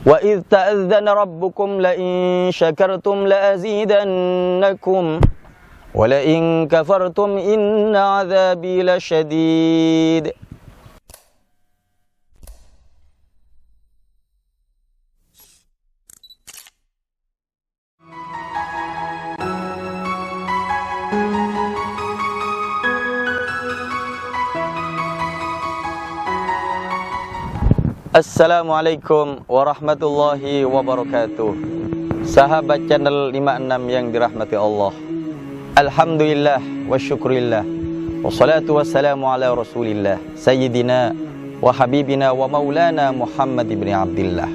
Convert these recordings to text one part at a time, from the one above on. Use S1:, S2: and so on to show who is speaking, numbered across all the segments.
S1: Wa idh ta'adzana rabbukum la in syakartum la azidannakum wa la in kafartum inna 'adzabi lasyadid. Assalamualaikum warahmatullahi wabarakatuh. Sahabat channel 56 yang dirahmati Allah, alhamdulillah wa syukurillah, wassalatu wassalamu ala rasulillah sayyidina wa habibina wa maulana Muhammad ibn Abdillah.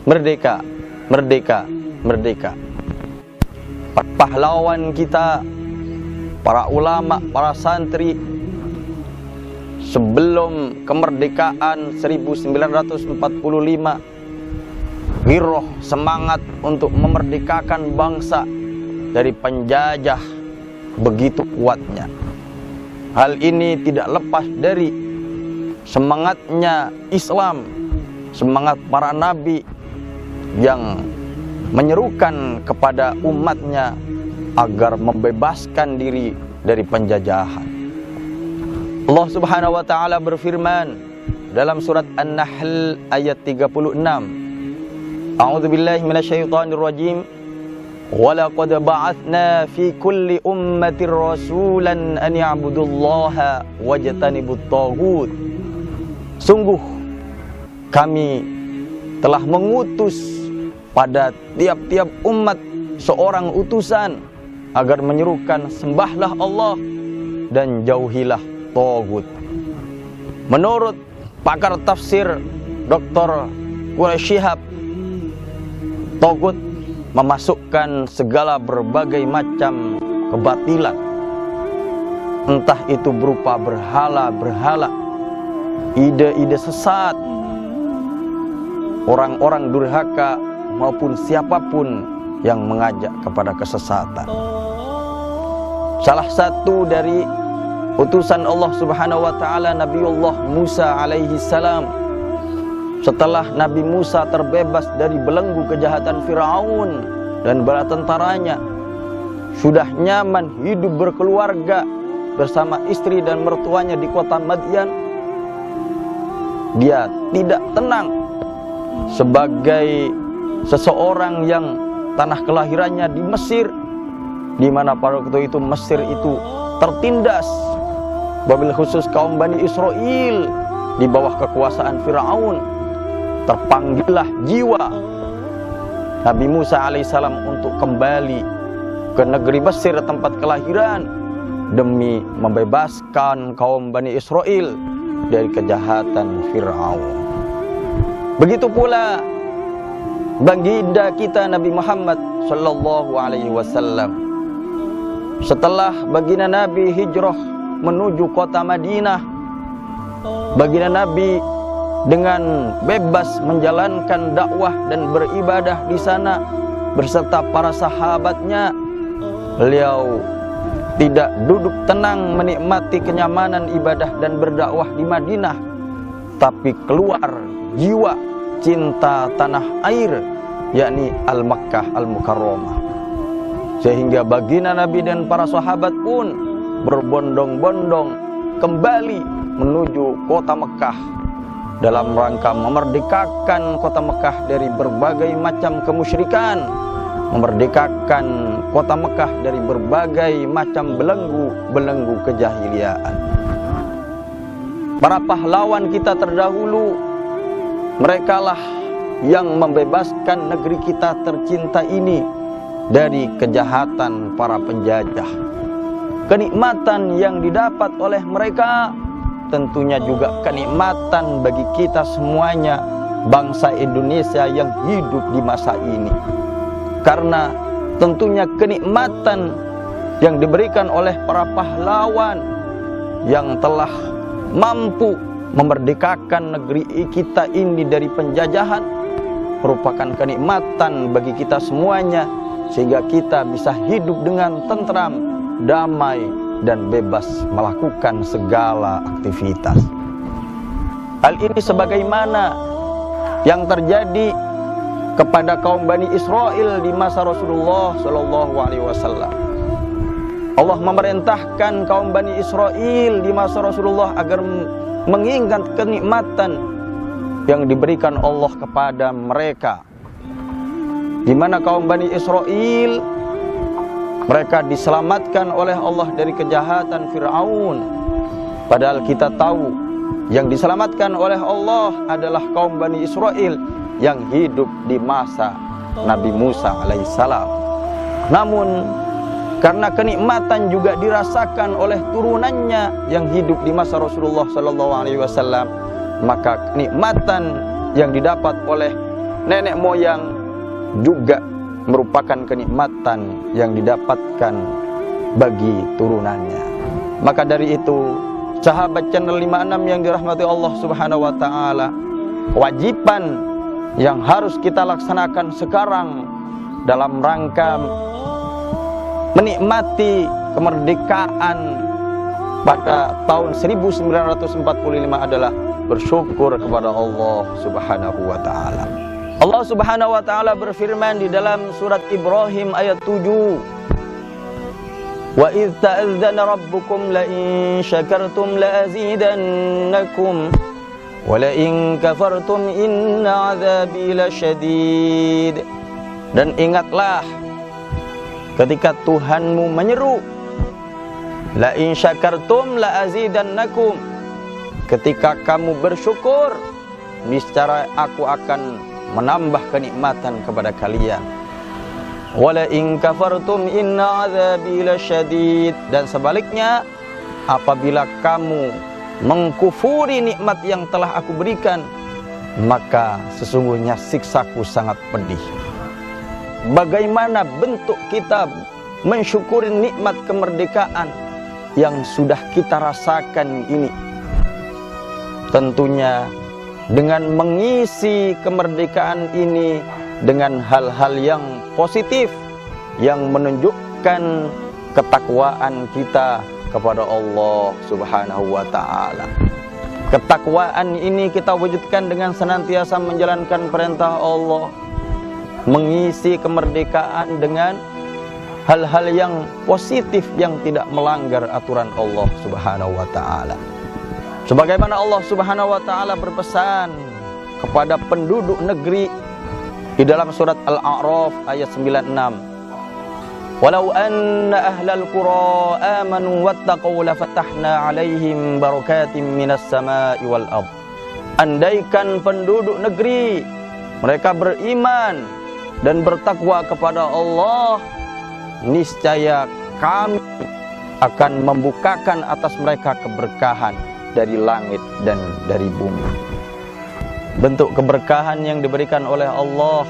S1: Merdeka, merdeka, merdeka. Pahlawan kita, para ulama, para santri, sebelum kemerdekaan 1945, giroh semangat untuk memerdekakan bangsa dari penjajah begitu kuatnya. Hal ini tidak lepas dari semangatnya Islam, semangat para nabi yang menyerukan kepada umatnya agar membebaskan diri dari penjajahan. Allah Subhanahu wa taala berfirman dalam surat An-Nahl ayat 36. A'udzubillahi minasyaitonir rajim. Wa laqad ba'atsna fi kulli ummatir rasulan an ya'budullaha wajtanibut taghut. Sungguh kami telah mengutus pada tiap-tiap umat seorang utusan agar menyerukan sembahlah Allah dan jauhilah taghut. Menurut pakar tafsir Dr. Quraisy Shihab, taghut memasukkan segala berbagai macam kebatilan, entah itu berupa berhala-berhala, ide-ide sesat, orang-orang durhaka maupun siapapun yang mengajak kepada kesesatan. Salah satu dari utusan Allah Subhanahu wa taala Nabiullah Musa alaihi salam, setelah Nabi Musa terbebas dari belenggu kejahatan Firaun dan bala tentaranya, sudah nyaman hidup berkeluarga bersama istri dan mertuanya di kota Madyan, dia tidak tenang sebagai seseorang yang tanah kelahirannya di Mesir, di mana pada waktu itu Mesir itu tertindas, wabil khusus kaum Bani Israel di bawah kekuasaan Firaun. Terpanggillah jiwa Nabi Musa alaihissalam untuk kembali ke negeri Mesir tempat kelahiran demi membebaskan kaum Bani Israel dari kejahatan Firaun. Begitu pula baginda kita Nabi Muhammad sallallahu alaihi wasallam, setelah baginda Nabi hijrah menuju kota Madinah, baginda Nabi dengan bebas menjalankan dakwah dan beribadah di sana berserta para sahabatnya. Beliau tidak duduk tenang menikmati kenyamanan ibadah dan berdakwah di Madinah, tapi keluar jiwa cinta tanah air, yakni Al-Makkah Al-Mukarramah, sehingga baginda Nabi dan para sahabat pun berbondong-bondong kembali menuju kota Mekah dalam rangka memerdekakan kota Mekah dari berbagai macam kemusyrikan, memerdekakan kota Mekah dari berbagai macam belenggu kejahiliaan. Para pahlawan kita terdahulu, merekalah yang membebaskan negeri kita tercinta ini dari kejahatan para penjajah. Kenikmatan yang didapat oleh mereka tentunya juga kenikmatan bagi kita semuanya, bangsa Indonesia yang hidup di masa ini. Karena tentunya kenikmatan yang diberikan oleh para pahlawan yang telah mampu memerdekakan negeri kita ini dari penjajahan merupakan kenikmatan bagi kita semuanya, sehingga kita bisa hidup dengan tentram, damai, dan bebas melakukan segala aktivitas. Hal ini sebagaimana yang terjadi kepada kaum Bani Israel di masa Rasulullah Shallallahu Alaihi Wasallam. Allah memerintahkan kaum Bani Israel di masa Rasulullah agar mengingat kenikmatan yang diberikan Allah kepada mereka, di mana kaum Bani Israel mereka diselamatkan oleh Allah dari kejahatan Fir'aun. Padahal kita tahu yang diselamatkan oleh Allah adalah kaum Bani Israel yang hidup di masa Nabi Musa alaihissalam. Namun karena kenikmatan juga dirasakan oleh turunannya yang hidup di masa Rasulullah Sallallahu Alaihi Wasallam, maka kenikmatan yang didapat oleh nenek moyang juga merupakan kenikmatan yang didapatkan bagi turunannya. Maka dari itu, sahabat channel 56 yang dirahmati Allah Subhanahu wa taala, kewajiban yang harus kita laksanakan sekarang dalam rangka menikmati kemerdekaan pada tahun 1945 adalah bersyukur kepada Allah Subhanahu wa taala. Allah Subhanahu wa taala berfirman di dalam surat Ibrahim ayat 7. Wa idz ta'adzana rabbukum la in syakartum la azidannakum wa la in kafartum inna 'adzabi lasyadid. Dan ingatlah ketika Tuhanmu menyeru, la in syakartum la azidannakum, ketika kamu bersyukur niscaya aku akan menambah kenikmatan kepada kalian. Wala in kafartum inna 'adzabi lasyadid, dan sebaliknya apabila kamu mengkufuri nikmat yang telah aku berikan, maka sesungguhnya siksaku sangat pedih. Bagaimana bentuk kita mensyukuri nikmat kemerdekaan yang sudah kita rasakan ini? Tentunya dengan mengisi kemerdekaan ini dengan hal-hal yang positif yang menunjukkan ketakwaan kita kepada Allah Subhanahu wa taala. Ketakwaan ini kita wujudkan dengan senantiasa menjalankan perintah Allah, mengisi kemerdekaan dengan hal-hal yang positif yang tidak melanggar aturan Allah Subhanahu wa taala. Sebagaimana Allah Subhanahu wa taala berpesan kepada penduduk negeri di dalam surat Al-A'raf ayat 96. Walau anna ahlal qura amanu wattaqaw lafatahna 'alaihim barakatim minas sama'i wal ardh. Andaikan penduduk negeri mereka beriman dan bertakwa kepada Allah, niscaya kami akan membukakan atas mereka keberkahan dari langit dan dari bumi. Bentuk keberkahan yang diberikan oleh Allah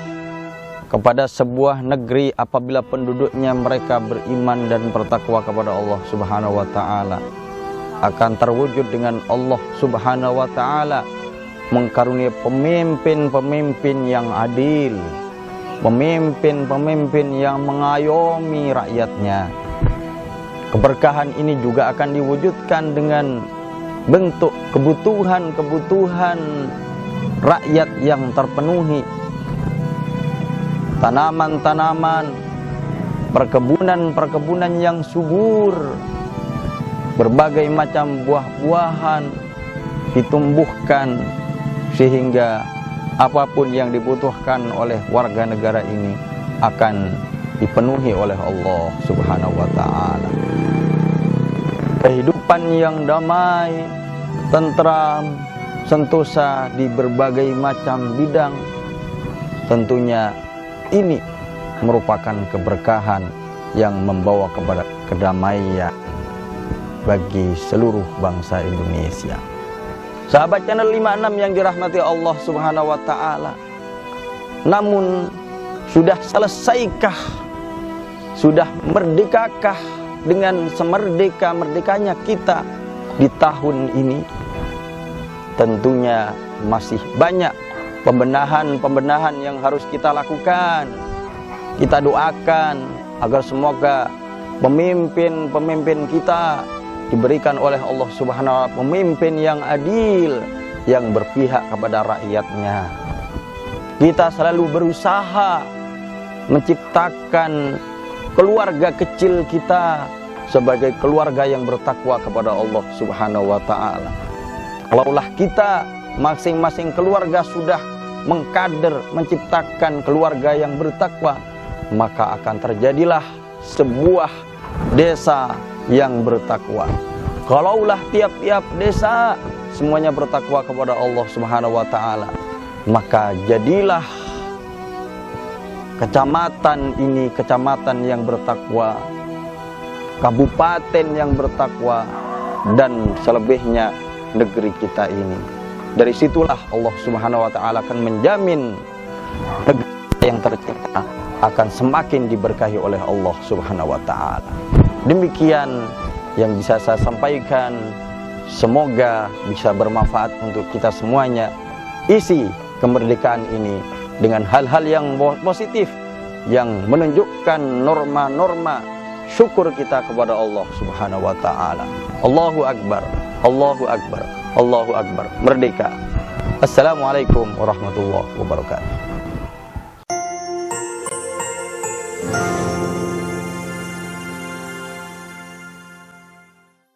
S1: kepada sebuah negeri apabila penduduknya mereka beriman dan bertakwa kepada Allah Subhanahu wa taala akan terwujud dengan Allah Subhanahu wa taala mengkarunia pemimpin-pemimpin yang adil, pemimpin-pemimpin yang mengayomi rakyatnya. Keberkahan ini juga akan diwujudkan dengan bentuk kebutuhan-kebutuhan rakyat yang terpenuhi. Tanaman-tanaman, perkebunan-perkebunan yang subur, berbagai macam buah-buahan ditumbuhkan sehingga apapun yang dibutuhkan oleh warga negara ini akan dipenuhi oleh Allah Subhanahu wa taala. Kehidupan yang damai, tentram, sentosa di berbagai macam bidang, tentunya ini merupakan keberkahan yang membawa kepada kedamaian bagi seluruh bangsa Indonesia. Sahabat channel 56 yang dirahmati Allah Subhanahu wa taala. Namun sudah selesaikah, sudah merdekakah dengan semerdeka-merdekanya kita di tahun ini? Tentunya masih banyak pembenahan-pembenahan yang harus kita lakukan. Kita doakan agar semoga pemimpin-pemimpin kita diberikan oleh Allah Subhanahu wa taala pemimpin yang adil, yang berpihak kepada rakyatnya. Kita selalu berusaha menciptakan keluarga kecil kita sebagai keluarga yang bertakwa kepada Allah Subhanahu wa ta'ala. Kalaulah kita masing-masing keluarga sudah mengkader menciptakan keluarga yang bertakwa, maka akan terjadilah sebuah desa yang bertakwa. Kalaulah tiap-tiap desa semuanya bertakwa kepada Allah Subhanahu wa ta'ala, maka jadilah kecamatan ini kecamatan yang bertakwa, kabupaten yang bertakwa, dan selebihnya negeri kita ini. Dari situlah Allah Subhanahu wa ta'ala akan menjamin negeri yang tercinta akan semakin diberkahi oleh Allah Subhanahu wa ta'ala. Demikian yang bisa saya sampaikan, semoga bisa bermanfaat untuk kita semuanya. Isi kemerdekaan ini dengan hal-hal yang positif yang menunjukkan norma-norma syukur kita kepada Allah Subhanahu wa ta'ala. Allahu Akbar, Allahu Akbar, Allahu Akbar. Merdeka. Assalamualaikum warahmatullahi wabarakatuh.